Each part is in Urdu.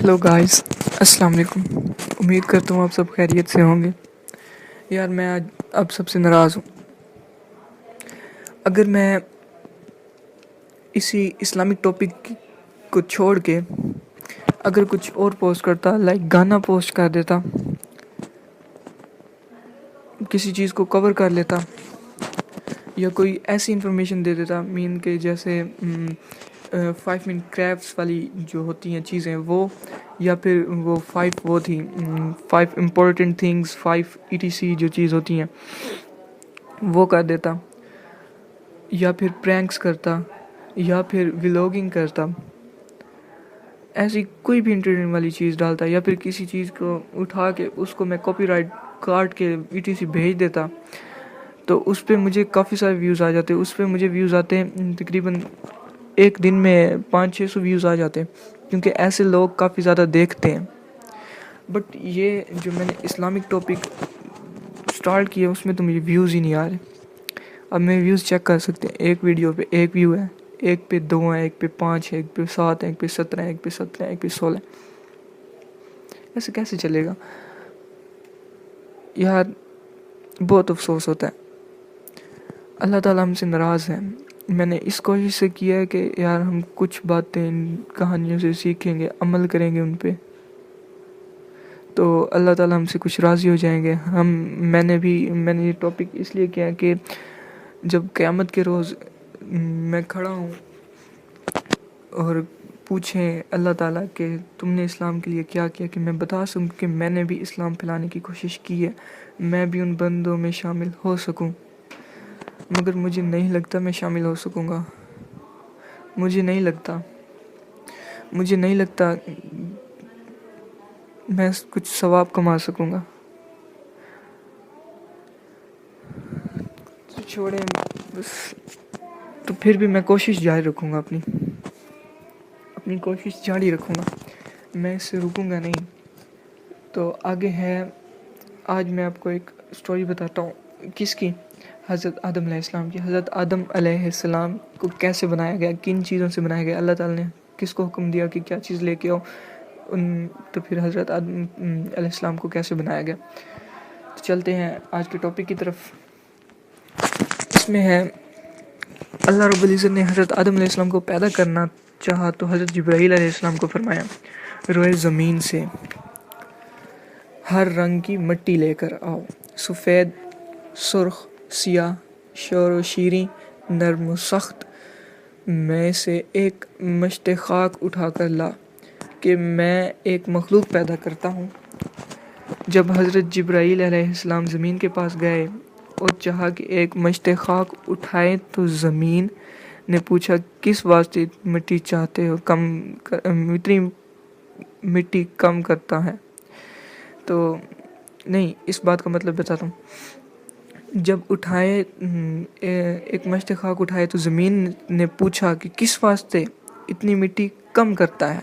ہیلو گائز، السلام علیکم۔ امید کرتا ہوں آپ سب خیریت سے ہوں گے۔ یار میں آج اب سب سے ناراض ہوں۔ اگر میں اسی اسلامک ٹاپک کو چھوڑ کے اگر کچھ اور پوسٹ کرتا، لائک گانا پوسٹ کر دیتا، کسی چیز کو کور کر لیتا یا کوئی ایسی انفارمیشن دے دیتا مین کہ جیسے 5 منٹ کریفٹس والی جو ہوتی ہیں چیزیں وہ، یا پھر وہ 5 امپورٹنٹ تھنگس 5 ETC جو چیز ہوتی ہیں وہ کر دیتا، یا پھر پرینکس کرتا، یا پھر ولاگنگ کرتا، ایسی کوئی بھی انٹرٹین والی چیز ڈالتا، یا پھر کسی چیز کو اٹھا کے اس کو میں کاپی رائٹ کاٹ کے ETC بھیج دیتا، تو اس پہ مجھے کافی سارے ویوز آ جاتے۔ اس پہ مجھے ویوز آتے ہیں تقریباً ایک دن میں 500-600 ویوز آ جاتے، کیونکہ ایسے لوگ کافی زیادہ دیکھتے ہیں۔ بٹ یہ جو میں نے اسلامک ٹاپک سٹارٹ کیا اس میں تو مجھے ویوز ہی نہیں آ رہے۔ اب میں ویوز چیک کر سکتے ہیں، ایک ویڈیو پہ 1 ویو ہے، ایک پہ 2 ہیں، ایک پہ 5 ہے، ایک پہ 7 ہے، ایک پہ 17 ہے، ایک پہ 17 ہے، ایک پہ 16 ہے۔ ایسے کیسے چلے گا یار؟ بہت افسوس ہوتا ہے۔ اللہ تعالیٰ ہم سے ناراض ہے۔ میں نے اس کوشش سے کیا ہے کہ یار ہم کچھ باتیں ان کہانیوں سے سیکھیں گے، عمل کریں گے ان پہ، تو اللہ تعالیٰ ہم سے کچھ راضی ہو جائیں گے۔ میں نے یہ ٹاپک اس لیے کیا کہ جب قیامت کے روز میں کھڑا ہوں اور پوچھیں اللہ تعالیٰ کہ تم نے اسلام کے لیے کیا کیا، کہ میں بتا سکوں کہ میں نے بھی اسلام پھیلانے کی کوشش کی ہے، میں بھی ان بندوں میں شامل ہو سکوں، مگر مجھے نہیں لگتا میں شامل ہو سکوں گا۔ مجھے نہیں لگتا میں کچھ ثواب کما سکوں گا۔ تو چھوڑیں بس، تو پھر بھی میں کوشش جاری رکھوں گا، اپنی کوشش جاری رکھوں گا، میں اس سے رکوں گا نہیں۔ تو آگے ہے، آج میں آپ کو ایک سٹوری بتاتا ہوں۔ کس کی؟ حضرت آدم علیہ السلام کی۔ حضرت آدم علیہ السلام کو کیسے بنایا گیا، کن چیزوں سے بنایا گیا، اللہ تعالیٰ نے کس کو حکم دیا کہ کیا چیز لے کے آؤ، تو پھر حضرت آدم علیہ السلام کو کیسے بنایا گیا۔ تو چلتے ہیں آج کے ٹاپک کی طرف۔ اس میں ہے، اللہ رب العزت نے حضرت آدم علیہ السلام کو پیدا کرنا چاہا تو حضرت جبرائیل علیہ السلام کو فرمایا، روئے زمین سے ہر رنگ کی مٹی لے کر آؤ، سفید، سرخ، سیاہ، شور و شیریں، نرم و سخت، میں سے ایک مشت خاک اٹھا کر لا کہ میں ایک مخلوق پیدا کرتا ہوں۔ جب حضرت جبرائیل علیہ السلام زمین کے پاس گئے اور چاہا کہ ایک مشت خاک اٹھائیں تو زمین نے پوچھا، کس واسطے مٹی چاہتے ہو، اتنی مٹی کم کرتا ہے؟ تو نہیں، اس بات کا مطلب بتاتا ہوں۔ جب اٹھائے ایک مشت خاک اٹھائے تو زمین نے پوچھا کہ کس واسطے اتنی مٹی کم کرتا ہے۔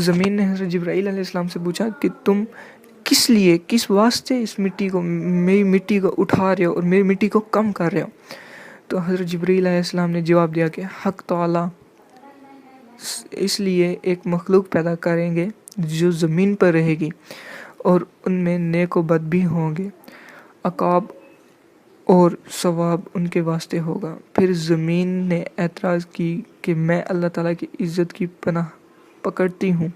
زمین نے حضرت جبرائیل علیہ السلام سے پوچھا کہ تم کس واسطے اس میری مٹی کو اٹھا رہے ہو اور میری مٹی کو کم کر رہے ہو؟ تو حضرت جبرائیل علیہ السلام نے جواب دیا کہ حق تعالیٰ اس لیے ایک مخلوق پیدا کریں گے جو زمین پر رہے گی اور ان میں نیک و بد بھی ہوں گے، عقاب اور ثواب ان کے واسطے ہوگا۔ پھر زمین نے اعتراض کی کہ میں اللہ تعالیٰ کی عزت کی پناہ پکڑتی ہوں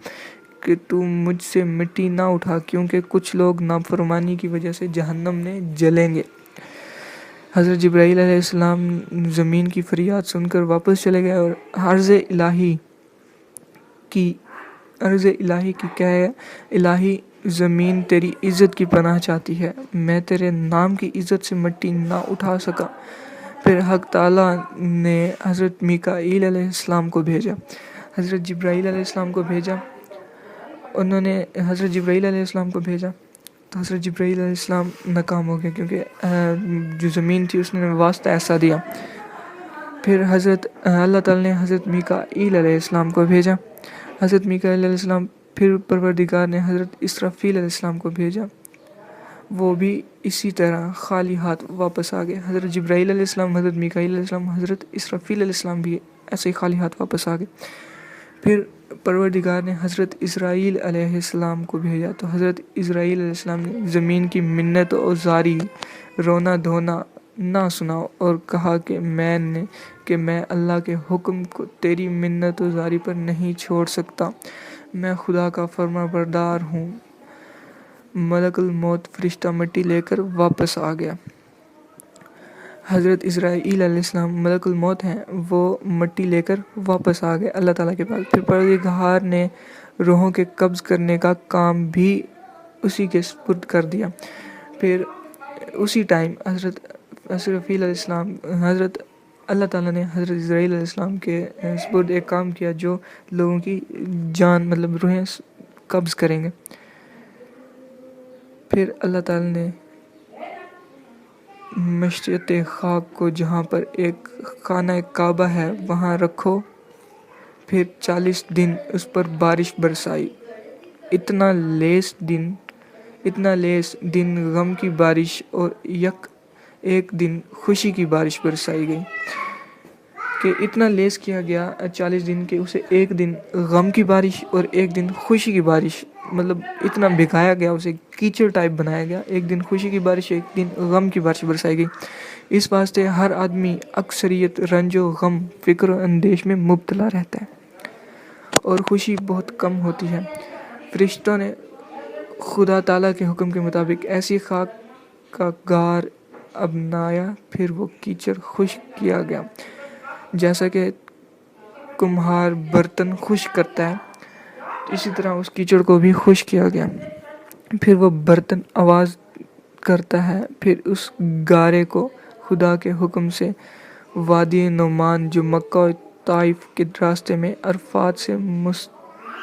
کہ تو مجھ سے مٹی نہ اٹھا، کیونکہ کچھ لوگ نافرمانی کی وجہ سے جہنم میں جلیں گے۔ حضرت جبرائیل علیہ السلام زمین کی فریاد سن کر واپس چلے گئے اور عرض الہی کی کہے، الہی زمین تیری عزت کی پناہ چاہتی ہے، میں تیرے نام کی عزت سے مٹی نہ اٹھا سکا۔ پھر حق تعالیٰ نے حضرت میکائیل علیہ السلام کو بھیجا، حضرت جبرائیل علیہ السلام کو بھیجا۔ انہوں نے حضرت جبرائیل علیہ السلام کو بھیجا تو حضرت جبرائیل علیہ السلام ناکام ہو گئے، کیونکہ جو زمین تھی اس نے واسطہ ایسا دیا۔ پھر اللہ تعالیٰ نے حضرت میکائیل علیہ السلام کو بھیجا، حضرت میکائیل علیہ السلام۔ پھر پروردگار نے حضرت اسرافیل علیہ السلام کو بھیجا، وہ بھی اسی طرح خالی ہاتھ واپس آ گئے۔ حضرت جبرائیل علیہ السلام، حضرت میکائیل علیہ السلام، حضرت اسرافیل علیہ السلام بھی ایسے ہی خالی ہاتھ واپس آ گئے۔ پھر پروردگار نے حضرت اسرائیل علیہ السلام کو بھیجا، تو حضرت اسرائیل علیہ السلام نے زمین کی منت و زاری، رونا دھونا نہ سنا اور کہا کہ میں اللہ کے حکم کو تیری منت و زاری پر نہیں چھوڑ سکتا، میں خدا کا فرما بردار ہوں۔ ملک الموت فرشتہ مٹی لے کر واپس آ گیا۔ حضرت اسرائیل علیہ السلام ملک الموت ہیں، وہ مٹی لے کر واپس آ گئے اللہ تعالیٰ کے پاس۔ پھر پروردگار نے روحوں کے قبض کرنے کا کام بھی اسی کے سپرد کر دیا۔ پھر اسی ٹائم حضرت اسرافیل علیہ السلام، اللہ تعالیٰ نے حضرت اسرائیل علیہ السلام کے سپرد ایک کام کیا جو لوگوں کی جان مطلب روحیں قبض کریں گے۔ پھر اللہ تعالیٰ نے مشیت خاک کو جہاں پر ایک خانہ کعبہ ہے وہاں رکھو، پھر 40 دن اس پر بارش برسائی، اتنا لیس دن غم کی بارش اور ایک دن خوشی کی بارش برسائی گئی، کہ اتنا لیس کیا گیا 40 دن کے اسے ایک دن غم کی بارش اور ایک دن خوشی کی بارش، مطلب اتنا بھگایا گیا، اسے کیچڑ ٹائپ بنایا گیا، ایک دن خوشی کی بارش ایک دن غم کی بارش برسائی گئی۔ اس واسطے ہر آدمی اکثریت رنج و غم، فکر و اندیش میں مبتلا رہتا ہے اور خوشی بہت کم ہوتی ہے۔ فرشتوں نے خدا تعالیٰ کے حکم کے مطابق ایسی خاک کا غار بنایا، پھر وہ کیچڑ خشک کیا گیا، جیسا کہ کمہار برتن خشک کرتا ہے اسی طرح اس کیچڑ کو بھی خشک کیا گیا۔ پھر وہ برتن آواز کرتا ہے، پھر اس غارے کو خدا کے حکم سے وادی نعمان جو مکہ و طائف کے راستے میں عرفات سے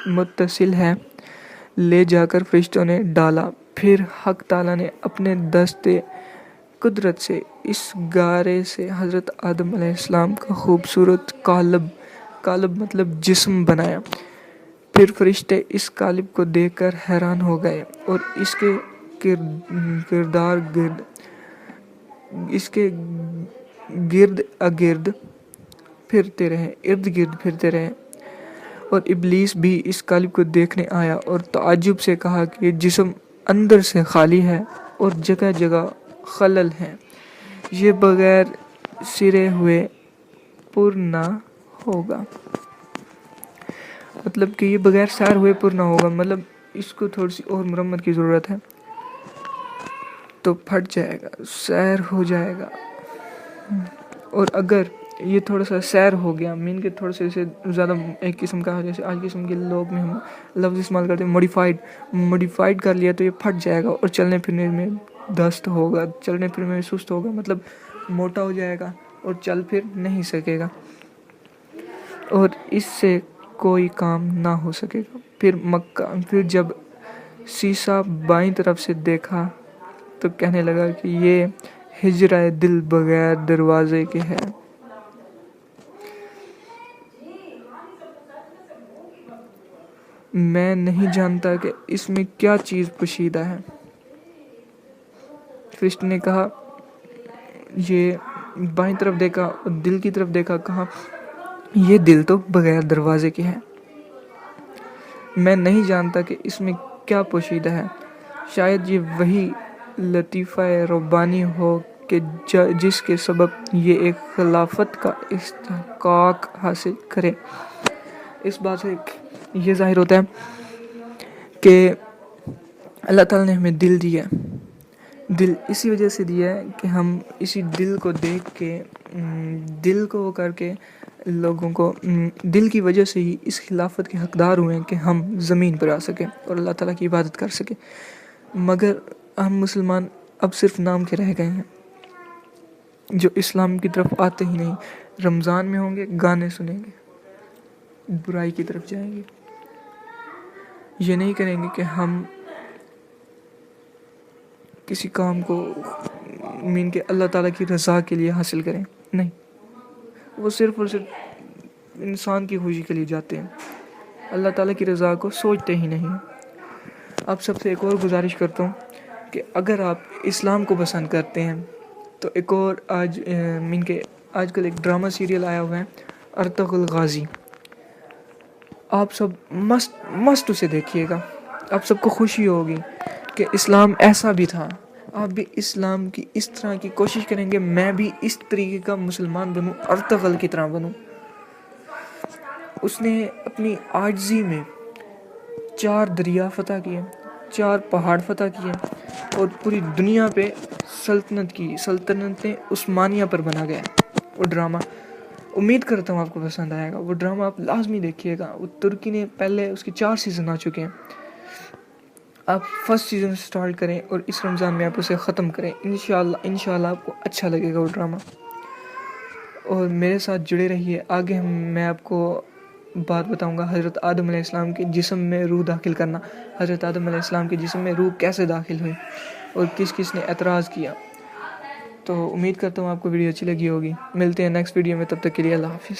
متصل ہے لے جا کر فرشتوں نے ڈالا۔ پھر حق تعالیٰ نے اپنے دست قدرت سے اس غارے سے حضرت آدم علیہ السلام کا خوبصورت قالب مطلب جسم بنایا۔ پھر فرشتے اس قالب کو دیکھ کر حیران ہو گئے اور اس کے ارد گرد پھرتے رہے اور ابلیس بھی اس قالب کو دیکھنے آیا اور تعجب سے کہا کہ یہ جسم اندر سے خالی ہے اور جگہ جگہ خلل ہیں، یہ بغیر سرے ہوئے پر نہ ہوگا، مطلب کہ یہ بغیر سیر ہوئے پر نہ ہوگا، مطلب اس کو تھوڑی سی اور مرمت کی ضرورت ہے تو پھٹ جائے گا، سیر ہو جائے گا۔ اور اگر یہ تھوڑا سا سیر ہو گیا، مین کے تھوڑا سا اسے زیادہ ایک قسم کا، جیسے آج قسم کے لوگ میں ہم لفظ استعمال کرتے ہیں موڈیفائڈ کر لیا تو یہ پھٹ جائے گا اور چلنے پھرنے میں دست ہوگا، چلنے پھرنے میں سست ہوگا، مطلب موٹا ہو جائے گا اور چل پھر نہیں سکے گا اور اس سے کوئی کام نہ ہو سکے گا۔ پھر جب سیسا بائیں طرف سے دیکھا تو کہنے لگا کہ یہ ہجرہ دل بغیر دروازے کے ہے۔ میں نہیں جانتا کہ اس میں کیا چیز پوشیدہ ہے۔ فرشتے نے کہا، یہ بائیں طرف دیکھا اور دل کی طرف دیکھا، کہا یہ دل تو بغیر دروازے کے ہے، میں نہیں جانتا کہ اس میں کیا پوشیدہ ہے، شاید یہ وہی لطیفہ ربانی ہو کہ جس کے سبب یہ ایک خلافت کا استحقاق حاصل کرے۔ اس بات سے یہ ظاہر ہوتا ہے کہ اللہ تعالیٰ نے ہمیں دل دیا، دل اسی وجہ سے دیا ہے کہ ہم اسی دل کو دیکھ کے، دل کو وہ کر کے لوگوں کو، دل کی وجہ سے ہی اس خلافت کے حقدار ہوئے ہیں کہ ہم زمین پر آ سکیں اور اللہ تعالیٰ کی عبادت کر سکیں۔ مگر ہم مسلمان اب صرف نام کے رہ گئے ہیں، جو اسلام کی طرف آتے ہی نہیں، رمضان میں ہوں گے گانے سنیں گے، برائی کی طرف جائیں گے، یہ نہیں کریں گے کہ ہم کسی کام کو مین کے اللہ تعالیٰ کی رضا کے لیے حاصل کریں، نہیں، وہ صرف اور صرف انسان کی خوشی کے لیے جاتے ہیں، اللہ تعالیٰ کی رضا کو سوچتے ہی نہیں۔ آپ سب سے ایک اور گزارش کرتا ہوں کہ اگر آپ اسلام کو پسند کرتے ہیں تو ایک اور آج کل ایک ڈرامہ سیریل آیا ہوا ہے ارطغرل غازی، آپ سب مست اسے دیکھیے گا. آپ سب کو خوشی ہوگی کہ اسلام ایسا بھی تھا. آپ بھی اسلام کی اس طرح کی کوشش کریں گے میں بھی اس طریقے کا مسلمان بنوں، ارطغرل کی طرح بنوں. اس نے اپنی عاجزی میں 4 دریا فتح کیے، 4 پہاڑ فتح کیے اور پوری دنیا پہ سلطنت کی. سلطنت عثمانیہ پر بنا گیا وہ ڈرامہ. امید کرتا ہوں آپ کو پسند آئے گا. وہ ڈرامہ آپ لازمی دیکھیے گا. وہ ترکی نے پہلے اس کے 4 سیزن آ چکے ہیں. آپ فرسٹ سیزن سٹارٹ کریں اور اس رمضان میں آپ اسے ختم کریں. انشاءاللہ آپ کو اچھا لگے گا وہ ڈرامہ. اور میرے ساتھ جڑے رہیے. آگے میں آپ کو بات بتاؤں گا حضرت آدم علیہ السلام کے جسم میں روح داخل کرنا. حضرت آدم علیہ السلام کے جسم میں روح کیسے داخل ہوئی اور کس کس نے اعتراض کیا. تو امید کرتا ہوں آپ کو ویڈیو اچھی لگی ہوگی. ملتے ہیں نیکسٹ ویڈیو میں، تب تک کے لیے اللہ حافظ.